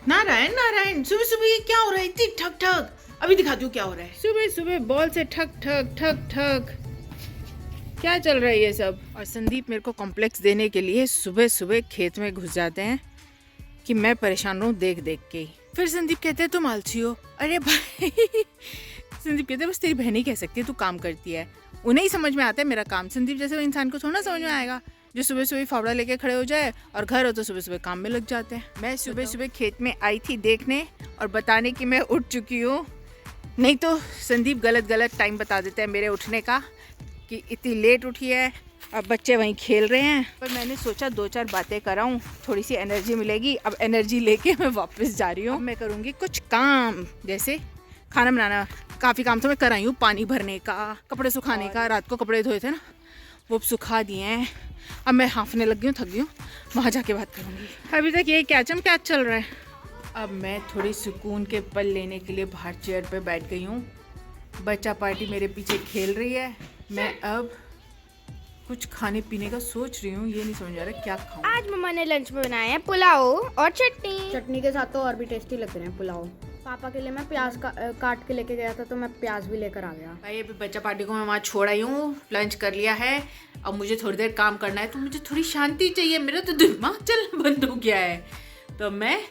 नारायण नारायण, सुबह सुबह ये क्या हो रहा है? इतनी ठक ठक। अभी दिखाती हूँ क्या हो रहा है। सुबह सुबह बॉल से ठक ठक ठक ठक, क्या चल रहा है ये सब? और संदीप मेरे को कॉम्प्लेक्स देने के लिए सुबह सुबह खेत में घुस जाते हैं कि मैं परेशान रहूं देख देख के ही। फिर संदीप कहते हैं तुम आलसी हो। अरे भाई संदीप कहते हैं बस तेरी बहन ही कह सकती है तू काम करती है, उन्हें ही समझ में आता है मेरा काम। संदीप जैसे वो इंसान को थोड़ा समझ में आएगा जो सुबह सुबह फावड़ा लेके खड़े हो जाए और घर हो तो सुबह सुबह काम में लग जाते हैं। मैं सुबह सुबह खेत में आई थी देखने और बताने कि मैं उठ चुकी हूँ, नहीं तो संदीप गलत गलत टाइम बता देते हैं मेरे उठने का कि इतनी लेट उठी है। अब बच्चे वहीं खेल रहे हैं, पर मैंने सोचा दो चार बातें कराऊं, थोड़ी सी एनर्जी मिलेगी। अब एनर्जी लेके मैं वापस जा रही हूँ। मैं करूँगी कुछ काम, जैसे खाना बनाना। काफ़ी काम तो मैं कर आई हूँ, पानी भरने का, कपड़े सुखाने का। रात को कपड़े धोए थे ना, वो सुखा दिए हैं। अब मैं हाँफने लग गई हूँ, थक गई हूँ, वहाँ जाके बात करूँगी। अभी तक ये क्या चल रहा है। अब मैं थोड़ी सुकून के पल लेने के लिए बाहर चेयर पे बैठ गई हूँ। बच्चा पार्टी मेरे पीछे खेल रही है। मैं अब कुछ खाने पीने का सोच रही हूँ, ये नहीं समझ आ रहा क्या खाऊं। आज मम्मा ने लंच में बनाया है पुलाव और चटनी। चटनी के साथ तो और भी टेस्टी लग रहे हैं पुलाव। पापा के लिए मैं प्याज काट के लेके गया था, तो मैं प्याज भी लेकर आ गया। भाई अभी बच्चा पार्टी को मैं वहाँ छोड़ आई हूँ, लंच कर लिया है। अब मुझे थोड़ी देर काम करना है, तो मुझे थोड़ी शांति चाहिए। मेरा तो दिमाग चलना बंद हो गया है। तो मैं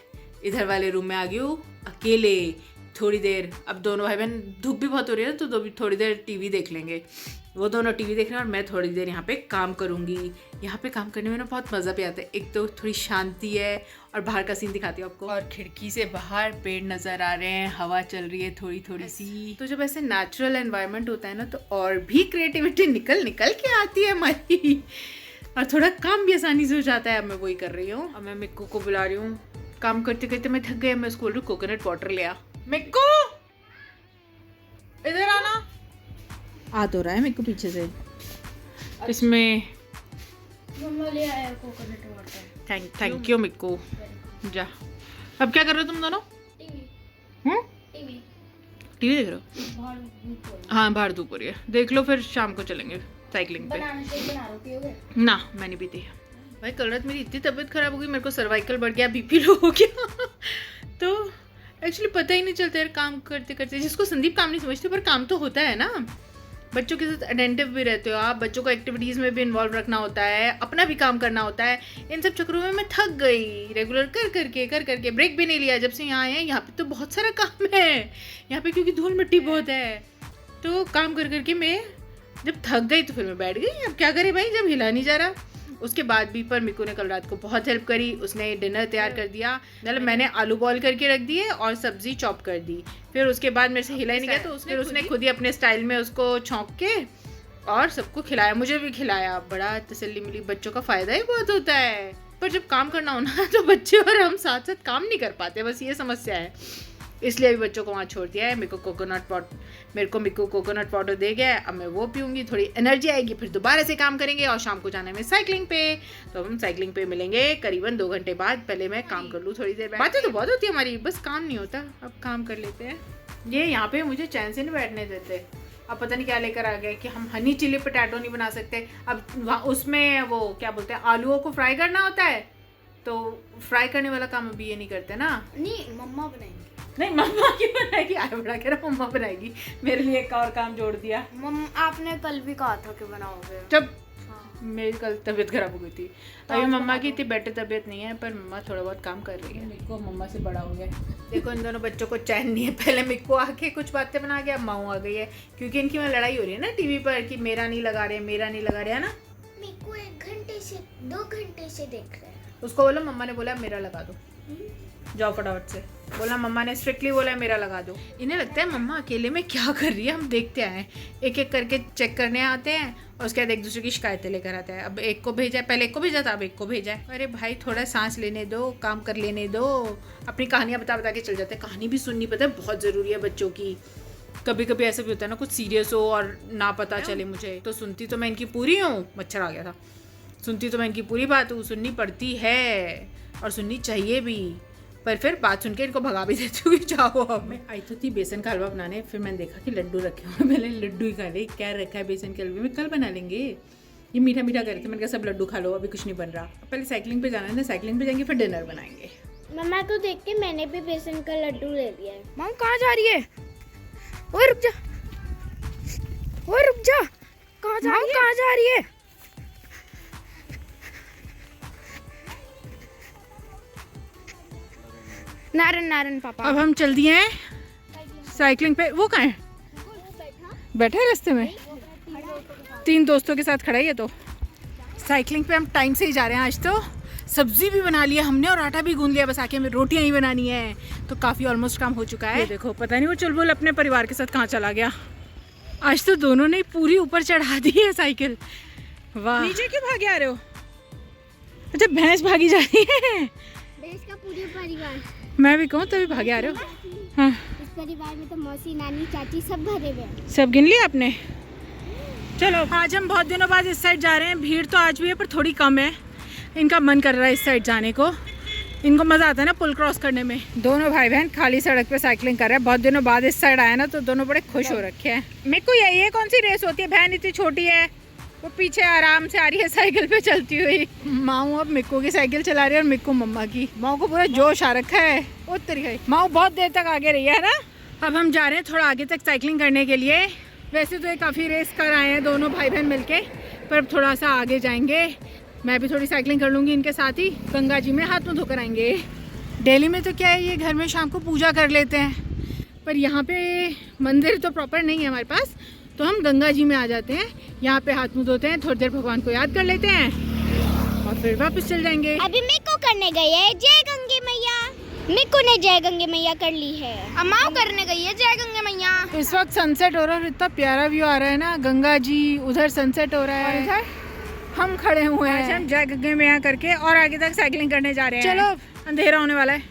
इधर वाले रूम में आ गई हूँ अकेले थोड़ी देर। अब दोनों भाई बहन, धूप भी बहुत हो रही है ना, तो थोड़ी देर टीवी देख लेंगे। वो दोनों टीवी देख रहे हैं और मैं थोड़ी देर यहाँ पे काम करूँगी। यहाँ पे काम करने में ना बहुत मज़ा भी आता है। एक तो थोड़ी शांति है और बाहर का सीन दिखाती हूँ आपको। और खिड़की से बाहर पेड़ नज़र आ रहे हैं, हवा चल रही है थोड़ी थोड़ी सी। तो जब ऐसे नेचुरल एनवायरनमेंट होता है ना, तो और भी क्रिएटिविटी निकल के आती है हमारी, और थोड़ा काम भी आसानी से हो जाता है। अब मैं वही कर रही हूँ। अब मैं मिक्कू को बुला रही हूँ। काम करते करते मैं थक गई। मैं उसको बोल रही हूँ कोकोनट वाटर ले आ। मिक्कू इधर आना। आ तो रहा है मेरे को पीछे से। इसमें मम्मा ले आया coconut water. Thank you Mikku. जा। अब क्या कर रहे हो तुम दोनों? टीवी देख रहे हो? हाँ, बाहर धूप हो रही है। देख लो, फिर शाम को चलेंगे साइकिलिंग पे। ना, मैंने भी दी। भाई कल रात मेरी इतनी तबीयत खराब हो गई, मेरे को सर्वाइकल बढ़ गया, बीपी लो हो गया। तो एक्चुअली पता ही नहीं चलता यार काम करते करते। जिसको संदीप काम नहीं समझते, पर काम तो होता है ना। बच्चों के साथ अटेंटिव भी रहते हो आप, बच्चों को एक्टिविटीज़ में भी इन्वॉल्व रखना होता है, अपना भी काम करना होता है। इन सब चक्करों में मैं थक गई। रेगुलर कर करके ब्रेक भी नहीं लिया जब से यहाँ आए हैं। यहाँ पे तो बहुत सारा काम है यहाँ पे, क्योंकि धूल मिट्टी बहुत है। तो काम कर करके मैं जब थक गई तो फिर मैं बैठ गई। अब क्या करे भाई, जब हिला नहीं जा रहा। उसके बाद भी पर मिकू ने कल रात को बहुत हेल्प करी। उसने डिनर तैयार कर दिया। मतलब मैंने आलू बॉईल करके रख दिए और सब्जी चॉप कर दी। फिर उसके बाद मेरे से हिला ही नहीं गया, तो उसने खुद ही अपने स्टाइल में उसको छौंक के और सबको खिलाया, मुझे भी खिलाया। बड़ा तसल्ली मिली। बच्चों का फ़ायदा ही बहुत होता है। पर जब काम करना हो ना, तो बच्चे और हम साथ साथ काम नहीं कर पाते, बस ये समस्या है। इसलिए अभी बच्चों को वहाँ छोड़ दिया है। मेरे को कोकोनट वाटर दे गया है। अब मैं वो पीऊँगी, थोड़ी एनर्जी आएगी, फिर दोबारा से काम करेंगे। और शाम को जाना है मैं साइकिलिंग पे। तो हम साइकिलिंग पे मिलेंगे करीबन 2 घंटे बाद। पहले मैं काम कर लूँ थोड़ी देर। बातें तो बहुत होती है हमारी, बस काम नहीं होता। अब काम कर लेते हैं। ये यहाँ पे मुझे चैन से नहीं बैठने देते। अब पता नहीं क्या लेकर आ गए कि हम हनी चिली पोटैटो नहीं बना सकते। अब उसमें वो क्या बोलते हैं, आलूओं को फ्राई करना होता है। तो फ्राई करने वाला काम अभी ये नहीं करते ना। नहीं, मम्मा बनाएंगे। नहीं, मम्मा की बनाएगी। आया बड़ा कह रहा मम्मा बनाएगी। मेरे लिए एक और काम जोड़ दिया। आपने कल भी कहा था कि बनाओगे। जब मेरी कल तबीयत खराब हो गई थी। अभी मम्मा की इतनी बेटर तबीयत नहीं है, पर मम्मा थोड़ा बहुत काम कर रही है। मिक्को मम्मा से बड़ा हो गया। देखो इन दोनों बच्चों को चैन नहीं है। पहले मिक्को आके कुछ बातें बना गया, माऊ आ गई है। क्योंकि इनकी वहाँ लड़ाई हो रही है ना टीवी पर कि मेरा नहीं लगा रहे है ना। मिक्कू 1 घंटे से 2 घंटे से देख रहे हैं। उसको बोलो, मम्मा ने बोला मेरा लगा दो। जाओ फटाफट से। बोला मम्मा ने स्ट्रिक्टली बोला मेरा लगा दो। इन्हें लगता है मम्मा अकेले में क्या कर रही है, हम देखते आए। एक एक करके चेक करने आते हैं और उसके बाद एक दूसरे की शिकायतें लेकर आते हैं। अब एक को भेजा है, पहले एक को भेजा था, अब एक को भेजा है। अरे भाई थोड़ा सांस लेने दो, काम कर लेने दो। अपनी कहानियाँ बता के चल जाते हैं। कहानी भी सुननी पता है बहुत ज़रूरी है बच्चों की। कभी कभी ऐसा भी होता है ना, कुछ सीरियस हो और ना पता चले मुझे, तो सुनती तो मैं इनकी पूरी हूँ। मच्छर आ गया था। सुनती तो मैं इनकी पूरी बात हूँ, सुननी पड़ती है और सुननी चाहिए भी। पर फिर बात सुन के इनको भगा भी देती हूँ कि जाओ। अब मैं आई तो थी बेसन का हलवा बनाने, फिर मैंने देखा कि लड्डू रखे हुए। मैंने लड्डू ही खा ले। क्या रखा है बेसन के हलवे में, कल बना लेंगे। ये मीठा मीठा कर रहे थे, मैंने कहा सब लड्डू खा लो, अभी कुछ नहीं बन रहा। पहले साइकिलिंग पे जाना है ना, साइकिलिंग पे जाएंगे फिर डिनर बनाएंगे। मम्मा को देख के मैंने भी बेसन का लड्डू ले लिया है। माँ कहाँ जा रही है? ओए रुक जा, ओए रुक जा, कहाँ जा रही है? कहाँ जा रही है? नारन नारन पापा। अब हम चल दिए हैं साइकिलिंग पे। वो कहाँ है? बैठा है रास्ते में, 3 दोस्तों के साथ खड़ा है ये तो। साइकिलिंग पे हम टाइम से ही जा रहे हैं। आज तो सब्जी भी बना लिया हमने और आटा भी गूंद लिया, बस आके हमें रोटियां ही बनानी है, तो काफ़ी ऑलमोस्ट काम हो चुका है। ये देखो, पता नहीं वो चुलबुल अपने परिवार के साथ कहाँ चला गया। आज तो दोनों ने पूरी ऊपर चढ़ा दी है साइकिल। वाह, नीचे क्यों भागे आ रहे हो? अच्छा, भैंस भागी जा रही है। देश का पूरे परिवार, मैं भी कहूँ तभी भागे आ रहे हो। हाँ, इस परिवार में तो मौसी, नानी, चाची सब भरे हुए हैं। सब गिन लिया आपने? चलो, आज हम बहुत दिनों बाद इस साइड जा रहे हैं। भीड़ तो आज भी है पर थोड़ी कम है। इनका मन कर रहा है इस साइड जाने को। इनको मज़ा आता है ना पुल क्रॉस करने में। दोनों भाई बहन खाली सड़क पे साइकिलिंग कर रहे हैं। बहुत दिनों बाद इस साइड आया ना तो दोनों बड़े खुश हो रखे हैं। मेरे को ये कौन सी रेस होती है? बहन इतनी छोटी है, वो पीछे आराम से आ रही है साइकिल पे चलती हुई। माऊ अब मिक्कू की साइकिल चला रही है और मिक्कू मम्मा की। माऊ को पूरा जोश आ रखा है। उतर गई माऊ, बहुत देर तक आगे रही है ना। अब हम जा रहे हैं थोड़ा आगे तक साइकिलिंग करने के लिए। वैसे तो ये काफ़ी रेस कर आए हैं दोनों भाई बहन मिलके, पर अब थोड़ा सा आगे जाएंगे। मैं भी थोड़ी साइकिलिंग कर लूँगी इनके साथ ही। गंगा जी में हाथ मुँह धोकर आएंगे। दिल्ली में तो क्या है, ये घर में शाम को पूजा कर लेते हैं, पर यहाँ पे मंदिर तो प्रॉपर नहीं है हमारे पास, तो हम गंगा जी में आ जाते हैं। यहाँ पे हाथ मुँह धोते हैं, थोड़ी देर भगवान को याद कर लेते हैं और फिर वापस चल जाएंगे। अभी मिक्कू करने गई है जय गंगे मैया। मिक्कू ने जय गंगे मैया कर ली है। अम्माओ करने गई है जय गंगे मैया। इस वक्त सनसेट हो रहा है और इतना प्यारा व्यू आ रहा है ना। गंगा जी उधर सनसेट हो रहा है, और इधर हम खड़े हुए हैं। हम जय गंगे मैया करके और आगे तक साइकिलिंग करने जा रहे हैं। चलो, अंधेरा होने वाला है,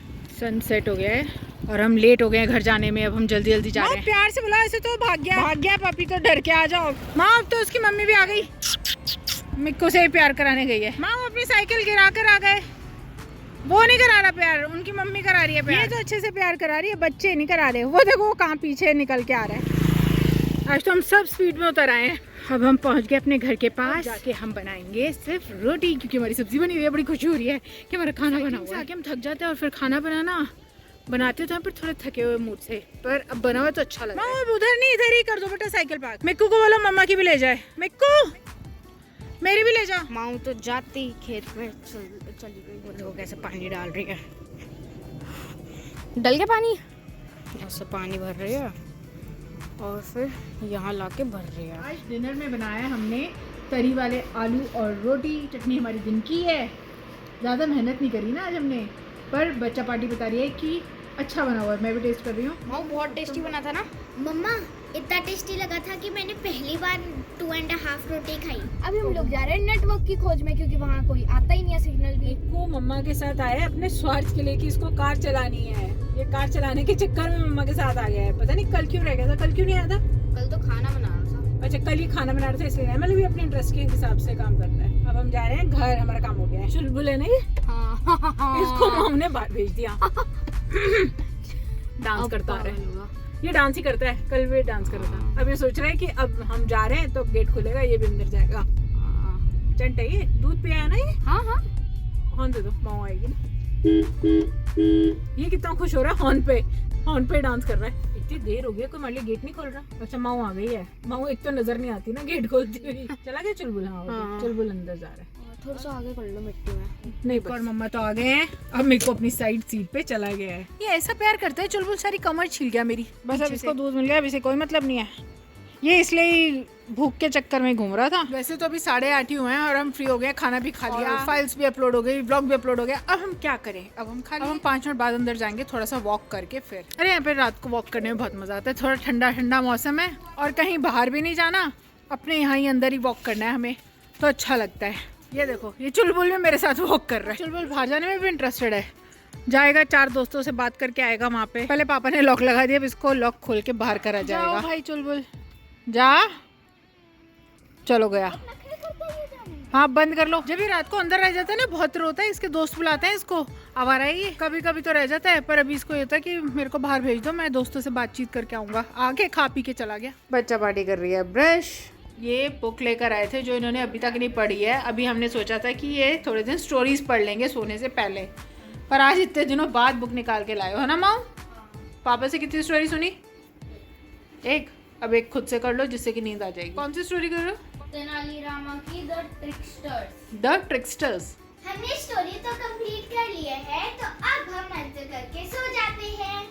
सनसेट हो गया है और हम लेट हो गए हैं घर जाने में। अब हम जल्दी जल्दी जा रहे हैं। प्यार से बुला, ऐसे तो भाग गया पापी तो डर के। आ जाओ माँ। अब तो उसकी मम्मी भी आ गई, मिक्कू से ही प्यार कराने गई है। माँ अपनी साइकिल गिरा कर आ गए। वो नहीं करा रहा प्यार, उनकी मम्मी करा रही है प्यार। ये तो अच्छे से प्यार करा रही है, बच्चे नहीं करा रहे। वो देखो वो कहाँ पीछे निकल के आ रहा है। आज तो हम सब स्पीड में उतर आए हैं। अब हम पहुंच गए अपने घर के पास। जाके हम बनाएंगे सिर्फ रोटी, क्योंकि हमारी सब्जी बनी हुई है। बड़ी खुशी हो रही है कि हमारा खाना बना हुआ है। आके हम थक जाते हैं और फिर खाना बनाना बनाते तो हैं, पर थोड़े थके हुए मूड से, पर अब बना हुआ तो अच्छा लगा। उधर नहीं, इधर ही कर दो बेटा साइकिल पार्क। मिक्कू को बोलो मम्मा की भी ले जाए। मिक्कू मेरी भी ले जा। माँ तो जाती खेत में चली गई। वो देखो कैसे पानी डाल रही है। डल गया पानी, ऐसे पानी भर रही है और फिर यहाँ लाके भर रही है। आज डिनर में बनाया हमने तरी वाले आलू और रोटी। चटनी हमारी दिन की है, ज़्यादा मेहनत नहीं करी ना आज हमने, पर बच्चा पार्टी बता रही है कि अच्छा बना हुआ है। मैं भी टेस्ट कर रही हूँ। माँ बहुत टेस्टी बना था ना मम्मा। इतना टेस्टी लगा था कि मैंने पहली बार 2.5 रोटी खाई। अभी हम लोग जा रहे हैं नेटवर्क की खोज में, क्योंकि वहाँ कोई आता ही नहीं है सिग्नल भी। मिक्कू मम्मा के साथ आया है अपने स्वार्थ के लिए कि इसको कार चलानी है। ये कार चलाने के चक्कर में मम्मा के साथ आ गया है। पता नहीं कल क्यों रह गया था। कल क्यों नहीं आया था? कल तो खाना बना रहा था। अच्छा, कल ही खाना बना रहा था इसलिए। मतलब ये अपने इंटरेस्ट के हिसाब से काम करता है। अब हम जा रहे हैं घर, हमारा काम हो गया है। चुलबुल है नहीं, इसको मम्मा ने बाहर भेज दिया। डांस करता आ रहा है ये, डांस ही करता है। कल भी डांस कर रहा था। अब ये सोच रहे हैं कि अब हम जा रहे हैं तो गेट खुलेगा, ये भी अंदर जाएगा। चंटा ये दूध पिया है ना ये। हाँ हाँ, हॉर्न दे दो, माँ आएगी ना। ये कितना खुश हो रहा है, हॉर्न पे डांस कर रहा है। इतनी देर हो गई, कोई हमारे लिए गेट नहीं खोल रहा। अच्छा, माँ आ गई है। माँ एक तो नजर नहीं आती ना गेट खोलती हुई। चला गया चुलबुल। हाँ, चुलबुल अंदर जा रहा है। थोड़ा सा आगे कर लो मिट्टी में। नहीं, पर मम्मा तो आ गए हैं। अब मेरे को अपनी साइड सीट पे चला गया है। ये ऐसा प्यार करता है चुलबुल, सारी कमर छिल गया मेरी। बस अब इसको दूध मिल गया, अब इसे कोई मतलब नहीं है। ये इसलिए भूख के चक्कर में घूम रहा था। वैसे तो अभी 8:30 ही हुए हैं और हम फ्री हो गए, खाना भी खा लिया, फाइल्स भी अपलोड हो गई, व्लॉग भी अपलोड हो गया। अब हम क्या करें, अब हम 5 मिनट बाद अंदर जाएंगे थोड़ा सा वॉक करके फिर। अरे यहाँ पे रात को वॉक करने में बहुत मजा आता है। थोड़ा ठंडा ठंडा मौसम है और कहीं बाहर भी नहीं जाना, अपने यहाँ ही अंदर ही वॉक करना है हमें, तो अच्छा लगता है। ये देखो, ये चुलबुल भी मेरे साथ वॉक कर रहा है। चुलबुल बाहर जाने में भी इंटरेस्टेड है। जाएगा, 4 दोस्तों से बात करके आएगा वहाँ पे। पहले पापा ने लॉक लगा दिया, अब इसको लॉक खोल के बाहर करा जाएगा। भाई चुलबुल जा, चलो गया। हाँ, बंद कर लो। जब भी रात को अंदर रह जाता है ना, बहुत रोता है। इसके दोस्त बुलाते हैं इसको, आवारा है ये। कभी कभी तो रह जाता है, पर अभी इसको ये होता है कि मेरे को बाहर भेज दो, मैं दोस्तों से बातचीत करके आऊंगा। आगे खा पी के चला गया। बच्चा पार्टी कर रही है। ब्रश, ये बुक लेकर आए थे जो इन्होंने अभी तक नहीं पढ़ी है। अभी हमने सोचा था कि ये थोड़े दिन स्टोरीज पढ़ लेंगे सोने से पहले, पर आज इतने दिनों बाद बुक निकाल के लाए हो, है ना माँ? पापा से कितनी स्टोरी सुनी? एक। अब एक खुद से कर लो जिससे कि नींद आ जाएगी। कौन सी स्टोरी कर रहे हो? तेनालीरामा की द ट्रिकस्टर्स। द ट्रिक्स्टर्स। हमने स्टोरी तो कंप्लीट कर लिया है, तो अब हम मंत्र करके सो जाते हैं।